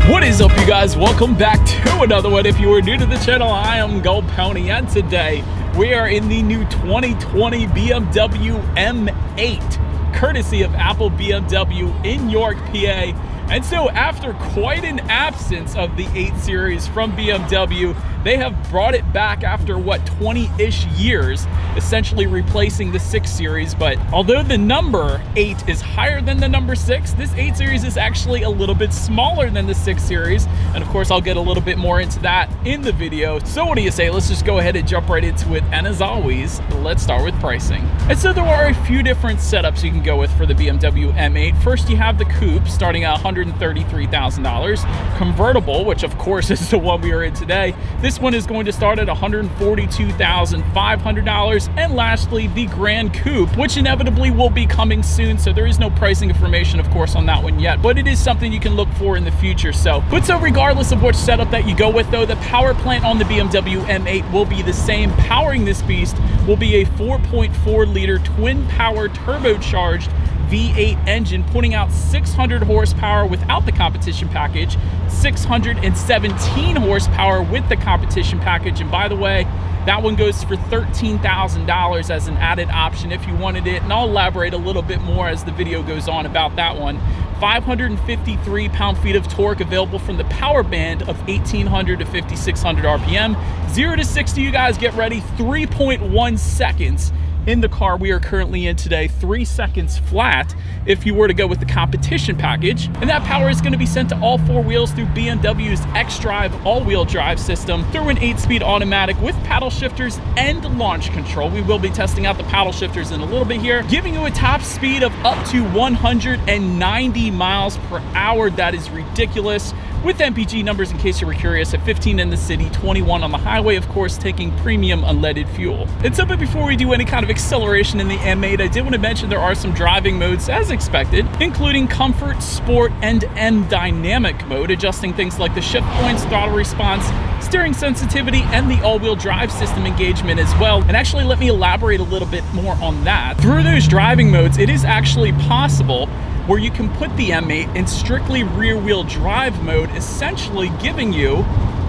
What is up, you guys? Welcome back to another one. If you are new to the channel, I am Gold Pony, and today we are in the new 2020 BMW M8, courtesy of Apple BMW in York, PA. And so after quite an absence of the 8 Series from BMW, they have brought it back after, what, 20-ish years, essentially replacing the 6 Series. But although the number 8 is higher than the number 6, this 8 Series is actually a little bit smaller than the 6 Series. And of course, I'll get a little bit more into that in the video. So what do you say? Let's just go ahead and jump right into it. And as always, let's start with pricing. And so there are a few different setups you can go with for the BMW M8. First, you have the coupe starting at $133,000. Convertible, which of course is the one we are in today. This one is going to start at $142,500. And lastly, the Grand Coupe, which inevitably will be coming soon. So there is no pricing information, of course, on that one yet, but it is something you can look for in the future. So regardless of which setup that you go with, though, the power plant on the BMW M8 will be the same. Powering this beast will be a 4.4 liter twin power turbocharged V8 engine, putting out 600 horsepower without the competition package, 617 horsepower with the competition package. And by the way, that one goes for $13,000 as an added option if you wanted it. And I'll elaborate a little bit more as the video goes on about that one. 553 pound-feet of torque available from the power band of 1800 to 5600 RPM. 0 to 60, you guys get ready, 3.1 seconds. In the car we are currently in today, 3 seconds flat if you were to go with the competition package. And that power is going to be sent to all 4 wheels through BMW's xDrive all-wheel drive system through an 8-speed automatic with paddle shifters and launch control. We will be testing out the paddle shifters in a little bit here, giving you a top speed of up to 190 miles per hour. That is ridiculous. With MPG numbers, in case you were curious, at 15 in the city, 21 on the highway, of course, taking premium unleaded fuel. And so, but before we do any kind of acceleration in the M8, I did want to mention there are some driving modes as expected, including Comfort, Sport, and M Dynamic mode, adjusting things like the shift points, throttle response, steering sensitivity, and the all-wheel drive system engagement as well. And actually, let me elaborate a little bit more on that. Through those driving modes, it is actually possible where you can put the M8 in strictly rear-wheel drive mode, essentially giving you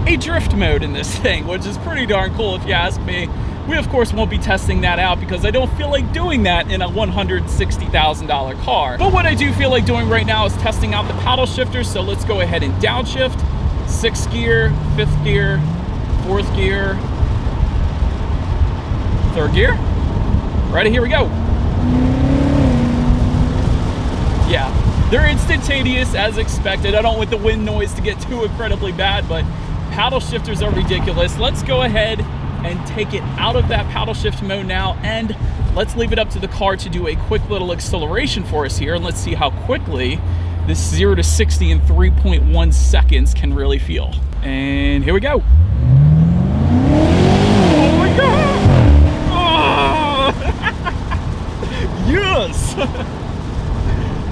a drift mode in this thing, which is pretty darn cool if you ask me. We, of course, won't be testing that out because I don't feel like doing that in a $160,000 car. But what I do feel like doing right now is testing out the paddle shifters, so let's go ahead and downshift. 6th gear, 5th gear, 4th gear, 3rd gear. Ready, here we go. Yeah, they're instantaneous as expected. I don't want the wind noise to get too incredibly bad, but paddle shifters are ridiculous. Let's go ahead and take it out of that paddle shift mode now, and let's leave it up to the car to do a quick little acceleration for us here, and let's see how quickly this 0 to 60 in 3.1 seconds can really feel. And here we go. Oh my God! Oh. Yes!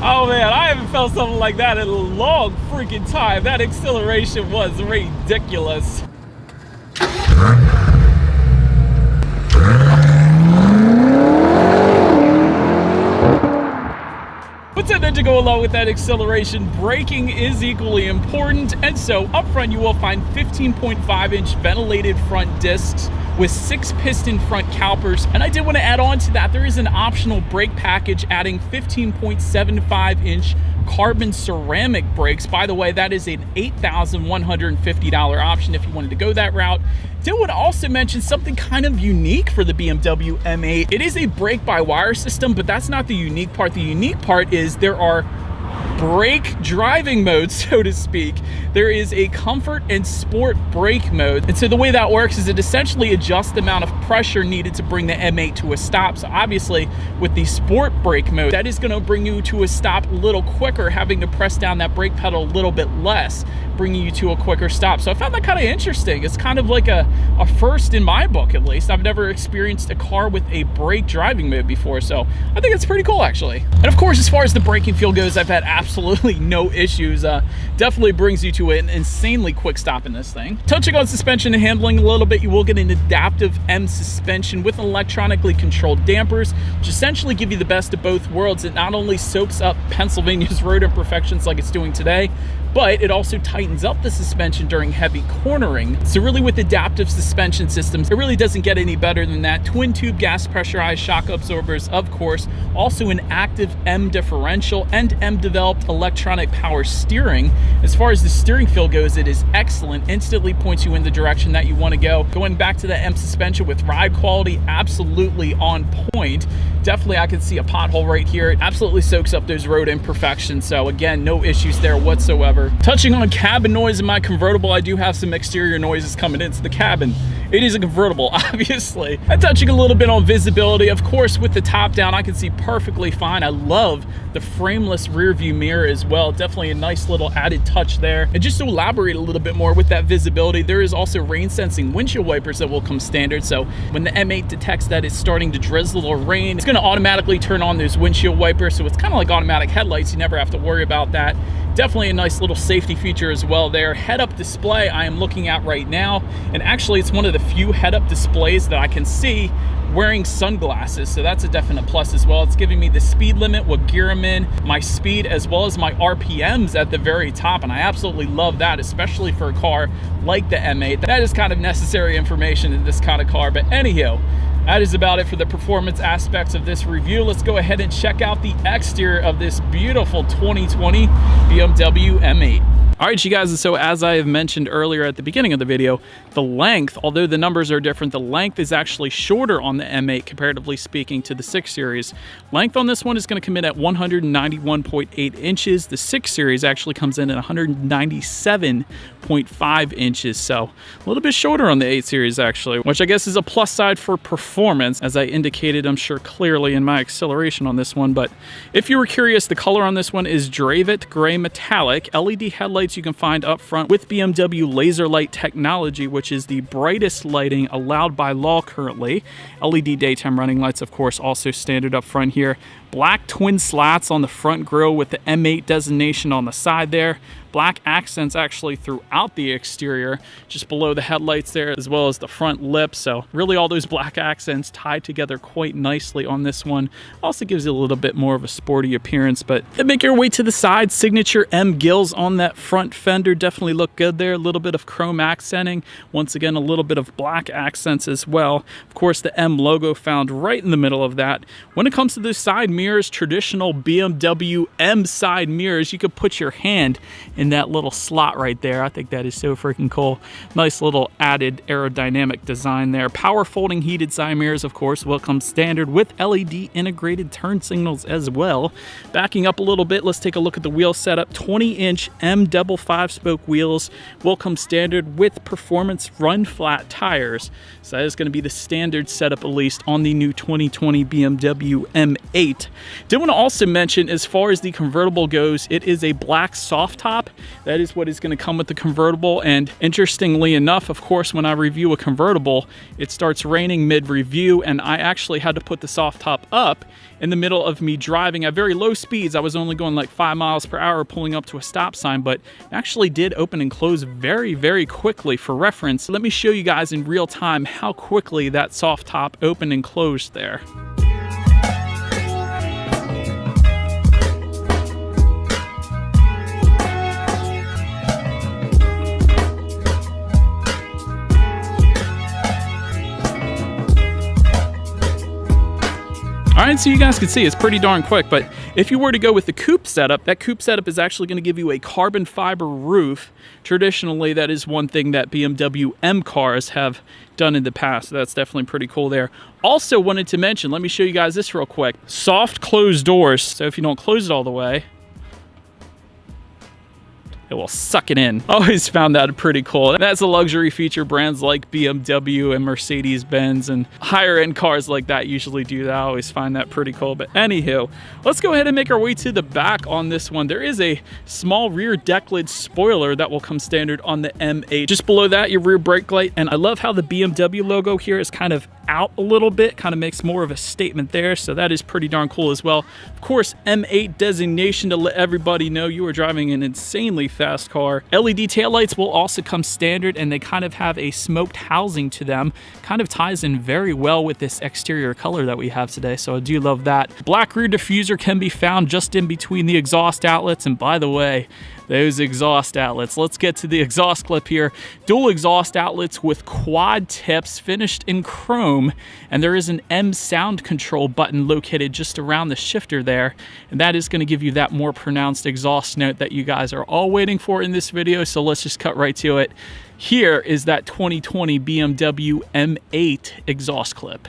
Oh man, I haven't felt something like that in a long freaking time. That acceleration was ridiculous. But then to go along with that acceleration, braking is equally important. And so up front, you will find 15.5-inch ventilated front discs with 6 piston front calipers. And I did want to add on to that, there is an optional brake package adding 15.75-inch carbon ceramic brakes. By the way, that is an $8,150 option if you wanted to go that route. Did want to also mention something kind of unique for the BMW M8. It is a brake-by-wire system, but that's not the unique part. The unique part is there are brake driving modes, so to speak. There is a comfort and sport brake mode. And so the way that works is it essentially adjusts the amount of pressure needed to bring the M8 to a stop. So obviously with the sport brake mode, that is going to bring you to a stop a little quicker, having to press down that brake pedal a little bit less, bringing you to a quicker stop. So I found that kind of interesting. It's kind of like a first in my book, at least. I've never experienced a car with a brake driving mode before, so I think it's pretty cool, actually. And of course, as far as the braking feel goes, I've had absolutely no issues. Definitely brings you to an insanely quick stop in this thing. Touching on suspension and handling a little bit, you will get an adaptive M suspension with electronically controlled dampers, which essentially give you the best of both worlds. It not only soaks up Pennsylvania's road imperfections like it's doing today, but it also tightens up the suspension during heavy cornering. So really with adaptive suspension systems, it really doesn't get any better than that. Twin tube gas pressurized shock absorbers, of course, also an active M differential and M developed electronic power steering. As far as the steering feel goes, it is excellent, instantly points you in the direction that you want to go. Going back to the M suspension with ride quality, absolutely on point. Definitely I can see a pothole right here. It absolutely soaks up those road imperfections. So again, no issues there whatsoever. Touching on cabin noise in my convertible, I do have some exterior noises coming into the cabin. It is a convertible, obviously. And touching a little bit on visibility, of course, with the top down, I can see perfectly fine. I love the frameless rear view mirror as well. Definitely a nice little added touch there. And just to elaborate a little bit more with that visibility, there is also rain sensing windshield wipers that will come standard. So when the M8 detects that it's starting to drizzle or rain, it's gonna automatically turn on those windshield wipers. So it's kind of like automatic headlights. You never have to worry about that. Definitely a nice little safety feature as well there. Head-up display I am looking at right now, and actually it's one of the few head-up displays that I can see wearing sunglasses, so that's a definite plus as well. It's giving me the speed limit, what gear I'm in, my speed, as well as my RPMs at the very top, and I absolutely love that, especially for a car like the M8. That is kind of necessary information in this kind of car, but anywho, that is about it for the performance aspects of this review. Let's go ahead and check out the exterior of this beautiful 2020 BMW M8. All right, you guys, so as I have mentioned earlier at the beginning of the video, the length, although the numbers are different, the length is actually shorter on the M8 comparatively speaking to the 6 Series. Length on this one is going to come in at 191.8 inches. The 6 Series actually comes in at 197.5 inches, so a little bit shorter on the 8 Series actually, which I guess is a plus side for performance, as I indicated, I'm sure clearly in my acceleration on this one. But if you were curious, the color on this one is Dravit Gray Metallic. LED headlights you can find up front with BMW laser light technology, which is the brightest lighting allowed by law currently. LED daytime running lights, of course, also standard up front here. Black twin slats on the front grille with the M8 designation on the side there. Black accents actually throughout the exterior, just below the headlights there, as well as the front lip. So really all those black accents tied together quite nicely on this one. Also gives you a little bit more of a sporty appearance. But then make your way to the side. Signature M gills on that front fender definitely look good there. A little bit of chrome accenting. Once again, a little bit of black accents as well. Of course, the M logo found right in the middle of that. When it comes to the side mirrors, traditional BMW M side mirrors, you could put your hand in that little slot right there. I think that is so freaking cool. Nice little added aerodynamic design there. Power folding heated side mirrors, of course, will come standard with LED integrated turn signals as well. Backing up a little bit, let's take a look at the wheel setup. 20-inch M double 5-spoke wheels will come standard with performance run flat tires. So that is going to be the standard setup, at least on the new 2020 BMW M8. Did want to also mention, as far as the convertible goes, it is a black soft top. That is what is going to come with the convertible. And interestingly enough, of course, when I review a convertible, it starts raining mid-review, and I actually had to put the soft top up in the middle of me driving at very low speeds. I was only going like 5 miles per hour pulling up to a stop sign, but it actually did open and close very, very quickly. For reference, let me show you guys in real time how quickly that soft top opened and closed there. All right, so you guys can see it's pretty darn quick, but if you were to go with the coupe setup, that coupe setup is actually going to give you a carbon fiber roof. Traditionally, that is one thing that BMW M cars have done in the past, so that's definitely pretty cool there. Also wanted to mention, let me show you guys this real quick. Soft closed doors, so if you don't close it all the way, it will suck it in. Always found that pretty cool. And that's a luxury feature. Brands like BMW and Mercedes-Benz and higher end cars like that usually do that. I always find that pretty cool. But anywho, let's go ahead and make our way to the back on this one. There is a small rear deck lid spoiler that will come standard on the M8. Just below that, your rear brake light. And I love how the BMW logo here is kind of out a little bit, kind of makes more of a statement there, so that is pretty darn cool as well. Of course, M8 designation to let everybody know you are driving an insanely fast car. LED taillights will also come standard, and they kind of have a smoked housing to them. Kind of ties in very well with this exterior color that we have today, so I do love that. Black rear diffuser can be found just in between the exhaust outlets, and by the way, those exhaust outlets. Let's get to the exhaust clip here. Dual exhaust outlets with quad tips, finished in chrome, and there is an M sound control button located just around the shifter there, and that is going to give you that more pronounced exhaust note that you guys are all waiting for in this video. So let's just cut right to it. Here is that 2020 BMW M8 exhaust clip.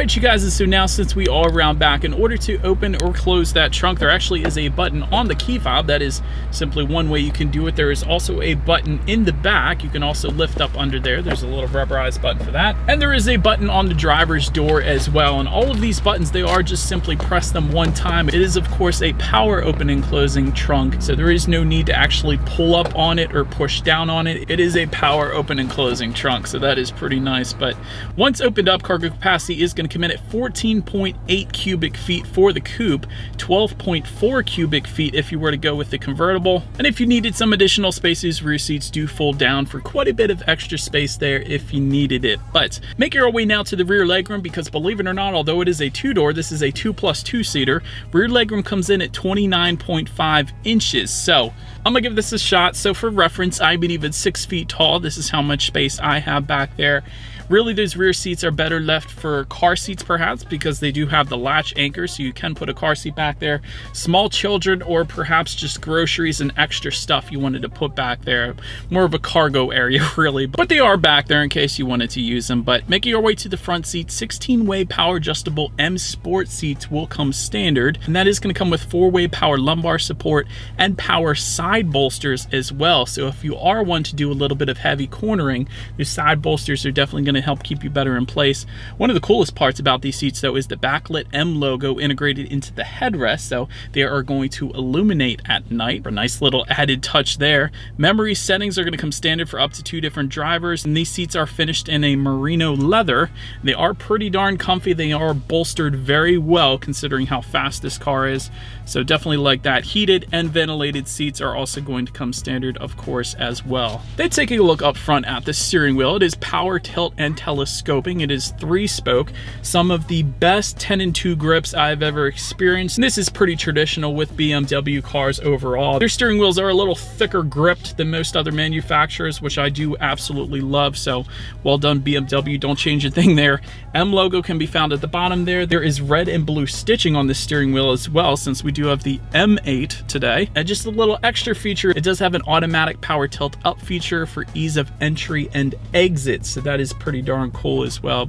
Alright, you guys, so now since we are around back, in order to open or close that trunk, there actually is a button on the key fob. That is simply one way you can do it. There is also a button in the back. You can also lift up under there. There's a little rubberized button for that. And there is a button on the driver's door as well. And all of these buttons, they are just simply press them one time. It is, of course, a power open and closing trunk, so there is no need to actually pull up on it or push down on it. It is a power open and closing trunk, so that is pretty nice. But once opened up, cargo capacity is going to come in at 14.8 cubic feet for the coupe, 12.4 cubic feet if you were to go with the convertible. And if you needed some additional spaces, rear seats do fold down for quite a bit of extra space there if you needed it. But make your way now to the rear legroom, because believe it or not, although it is a two-door, this is a 2+2 seater. Rear legroom comes in at 29.5 inches. So I'm gonna give this a shot. So for reference, I'm even 6 feet tall. This is how much space I have back there. Really, those rear seats are better left for car seats perhaps, because they do have the latch anchor, so you can put a car seat back there. Small children, or perhaps just groceries and extra stuff you wanted to put back there. More of a cargo area really, but they are back there in case you wanted to use them. But making your way to the front seat, 16-way power adjustable M Sport seats will come standard, and that is going to come with 4-way power lumbar support and power side bolsters as well. So if you are one to do a little bit of heavy cornering, the side bolsters are definitely going to help keep you better in place. One of the coolest parts about these seats though is the backlit M logo integrated into the headrest, so they are going to illuminate at night. A nice little added touch there. Memory settings are going to come standard for up to 2 different drivers, and these seats are finished in a merino leather. They are pretty darn comfy. They are bolstered very well considering how fast this car is, so definitely like that. Heated and ventilated seats are also going to come standard, of course, as well. Then taking a look up front at the steering wheel, it is power tilt and telescoping. It is 3-spoke, some of the best 10-2 grips I've ever experienced. And this is pretty traditional with BMW cars overall. Their steering wheels are a little thicker gripped than most other manufacturers, which I do absolutely love, so well done BMW, don't change a thing there. M logo can be found at the bottom there. There is red and blue stitching on the steering wheel as well, since we do have the M8 today. And just a little extra feature, it does have an automatic power tilt up feature for ease of entry and exit, so that is pretty darn cool as well.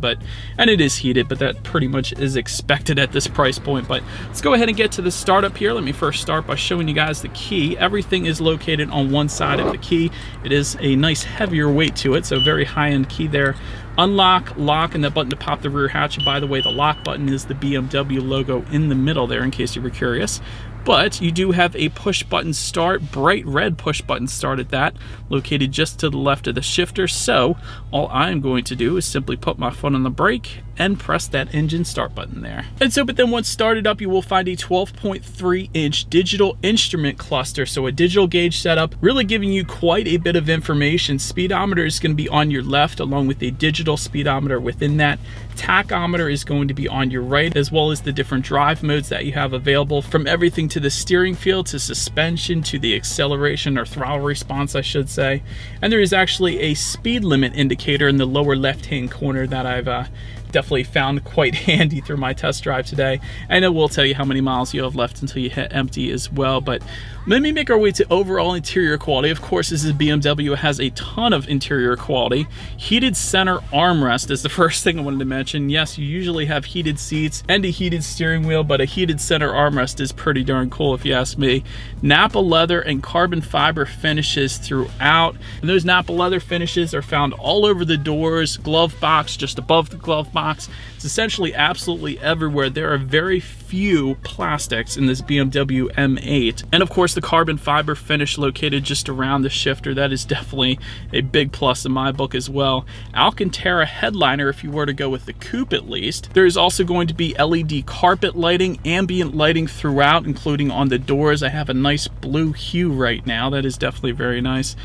And it is heated, but that pretty much is expected at this price point. But let's go ahead and get to the startup here. Let me first start by showing you guys the key. Everything is located on one side of the key. It is a nice heavier weight to it, so very high-end key there. Unlock, lock, and that button to pop the rear hatch. And by the way, the lock button is the BMW logo in the middle there, in case you were curious. But you do have a push button start, bright red push button start at that, located just to the left of the shifter. So all I'm going to do is simply put my foot on the brake and press that engine start button there. And so, but then once started up, you will find a 12.3-inch digital instrument cluster. So a digital gauge setup, really giving you quite a bit of information. Speedometer is going to be on your left, along with a digital speedometer within that. Tachometer is going to be on your right, as well as the different drive modes that you have available, from everything to the steering feel to suspension to the acceleration or throttle response, I should say. And there is actually a speed limit indicator in the lower left-hand corner that I've definitely found quite handy through my test drive today, and it will tell you how many miles you have left until you hit empty as well. But let me make our way to overall interior quality. Of course, this is BMW. It has a ton of interior quality. Heated center armrest is the first thing I wanted to mention. Yes, you usually have heated seats and a heated steering wheel, but a heated center armrest is pretty darn cool if you ask me. Nappa leather and carbon fiber finishes throughout, and those Nappa leather finishes are found all over the doors, glove box, just above the glove box, shocks. It's essentially absolutely everywhere. There are very few plastics in this BMW M8. And of course, the carbon fiber finish located just around the shifter, that is definitely a big plus in my book as well. Alcantara headliner if you were to go with the coupe at least. There is also going to be LED carpet lighting, ambient lighting throughout, including on the doors. I have a nice blue hue right now. That is definitely very nice.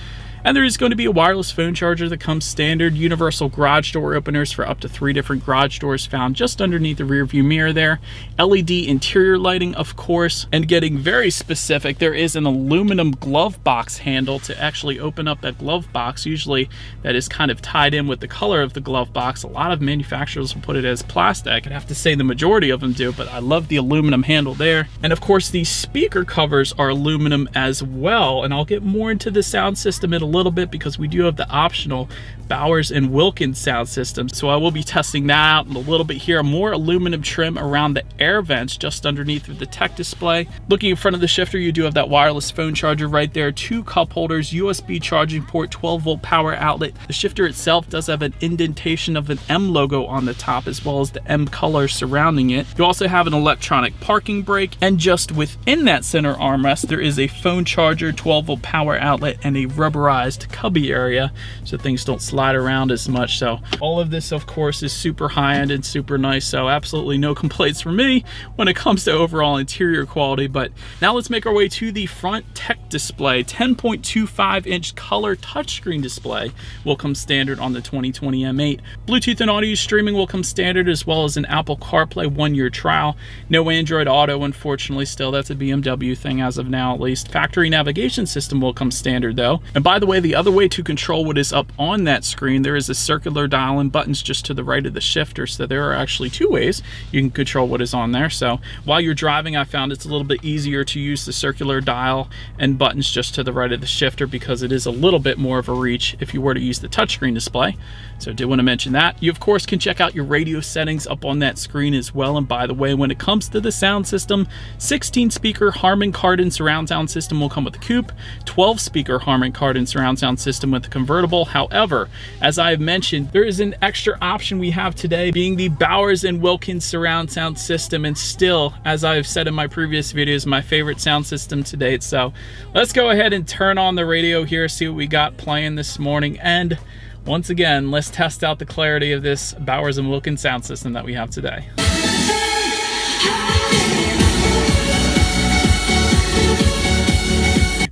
And there is going to be a wireless phone charger that comes standard, universal garage door openers for up to 3 different garage doors found just underneath the rear view mirror there, LED interior lighting of course, and getting very specific, there is an aluminum glove box handle to actually open up that glove box. Usually that is kind of tied in with the color of the glove box. A lot of manufacturers will put it as plastic. I'd have to say the majority of them do, but I love the aluminum handle there. And of course these speaker covers are aluminum as well, and I'll get more into the sound system in a little bit because we do have the optional Bowers and Wilkins sound system, so I will be testing that out in a little bit here. More aluminum trim around the air vents just underneath the tech display. Looking in front of the shifter, you do have that wireless phone charger right there, 2 cup holders, USB charging port, 12-volt power outlet. The shifter itself does have an indentation of an M logo on the top as well as the M color surrounding it. You also have an electronic parking brake, and just within that center armrest there is a phone charger, 12-volt power outlet, and a rubberized cubby area so things don't slide around as much. So all of this of course is super high-end and super nice, so absolutely no complaints from me when it comes to overall interior quality. But now let's make our way to the front tech display. 10.25 inch color touchscreen display will come standard on the 2020 M8. Bluetooth and audio streaming will come standard, as well as an Apple CarPlay 1-year trial. No Android Auto, unfortunately. Still, that's a BMW thing as of now at least. Factory navigation system will come standard though. And by the way, the other way to control what is up on that screen, there is a circular dial and buttons just to the right of the shifter, so there are actually 2 ways you can control what is on there. So while you're driving, I found it's a little bit easier to use the circular dial and buttons just to the right of the shifter because it is a little bit more of a reach if you were to use the touchscreen display. So I did want to mention that. You of course can check out your radio settings up on that screen as well. And by the way, when it comes to the sound system, 16 speaker Harman Kardon surround sound system will come with the coupe, 12 speaker Harman Kardon surround sound system with the convertible. However, as I have mentioned, there is an extra option we have today, being the Bowers and Wilkins surround sound system, and still, as I've said in my previous videos, my favorite sound system to date. So let's go ahead and turn on the radio here, see what we got playing this morning, and once again, let's test out the clarity of this Bowers and Wilkins sound system that we have today.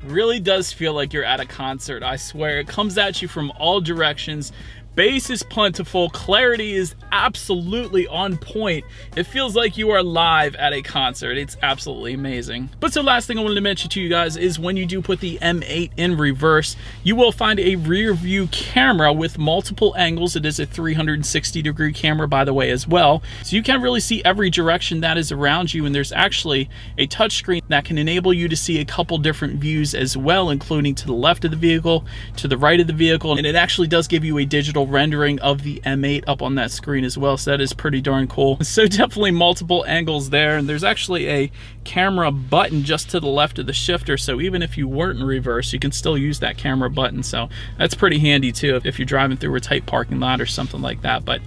Really does feel like you're at a concert, I swear. It comes at you from all directions. Bass is plentiful, clarity is absolutely on point. It feels like you are live at a concert. It's absolutely amazing. But so last thing I wanted to mention to you guys is when you do put the M8 in reverse, you will find a rear view camera with multiple angles. It is a 360-degree camera, by the way, as well. So you can really see every direction that is around you, and there's actually a touchscreen that can enable you to see a couple different views as well, including to the left of the vehicle, to the right of the vehicle, and it actually does give you a digital rendering of the M8 up on that screen as well, so that is pretty darn cool. So definitely multiple angles there, and there's actually a camera button just to the left of the shifter, so even if you weren't in reverse, you can still use that camera button. So that's pretty handy too if you're driving through a tight parking lot or something like that. But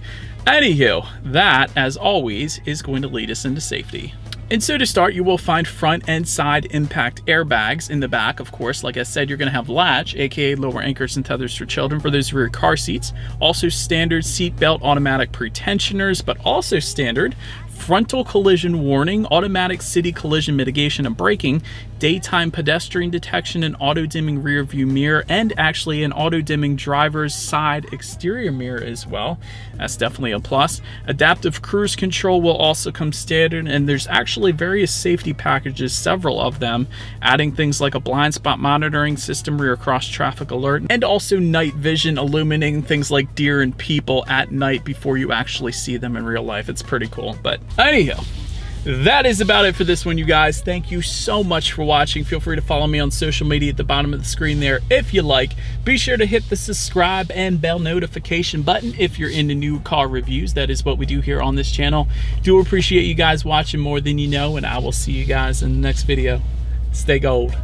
anywho, that as always is going to lead us into safety. And so to start, you will find front and side impact airbags in the back. Of course, like I said, you're going to have latch, aka lower anchors and tethers for children, for those rear car seats. Also standard seat belt automatic pretensioners, but also standard frontal collision warning, automatic city collision mitigation and braking, daytime pedestrian detection, and auto dimming rear view mirror, and actually an auto dimming driver's side exterior mirror as well. That's definitely a plus. Adaptive cruise control will also come standard, and there's actually various safety packages, several of them, adding things like a blind spot monitoring system, rear cross traffic alert, and also night vision, illuminating things like deer and people at night before you actually see them in real life. It's pretty cool. But anyhow, that is about it for this one, you guys. Thank you so much for watching. Feel free to follow me on social media at the bottom of the screen there if you like. Be sure to hit the subscribe and bell notification button if you're into new car reviews. That is what we do here on this channel. Do appreciate you guys watching more than you know, and I will see you guys in the next video. Stay gold.